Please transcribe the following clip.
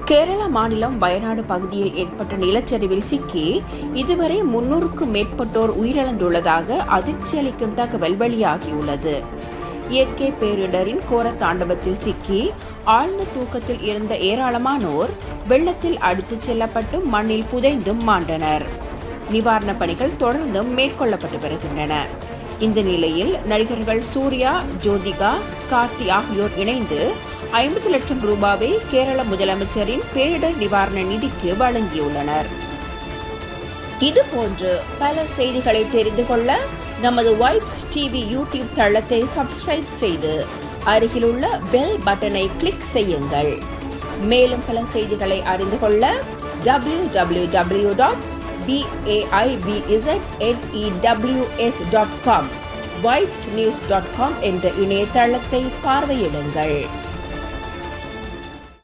கேரள மாநிலம் வயநாடு பகுதியில் ஏற்பட்ட நிலச்சரிவில் சிக்கி இதுவரை 300க்கும் மேற்பட்டோர் உயிரிழந்துள்ளதாக அதிர்ச்சி அளிக்கும் தகவல் வெளியாகியுள்ளது. இயற்கை பேரிடரின் கோர தாண்டவத்தில் சிக்கி ஆழ்ந்த தூக்கத்தில் இருந்த ஏராளமானோர் வெள்ளத்தில் அடித்துச் செல்லப்பட்டு மண்ணில் புதைந்தும் மாண்டனர். நிவாரணப் பணிகள் தொடர்ந்தும் மேற்கொள்ளப்பட்டு வருகின்றன. இந்த நிலையில் நடிகர்கள் சூர்யா, ஜோதிகா, கார்த்தி ஆகியோர் இணைந்து 50 லட்சம் ரூபாவை கேரள முதலமைச்சரின் பேரிடர் நிவாரண நிதிக்கு வழங்கியுள்ளனர். இதுபோன்று பல செய்திகளை தெரிந்து கொள்ள நமது வைப்ஸ் டிவி யூடியூப் தளத்தை சப்ஸ்கிரைப் செய்து அருகிலுள்ள பெல் பட்டனை கிளிக் செய்யுங்கள். மேலும் பல செய்திகளை அறிந்து கொள்ள www.vaibznews.com வைப்ஸ்news.com என்ற இணையதளத்தை பார்வையிடுங்கள்.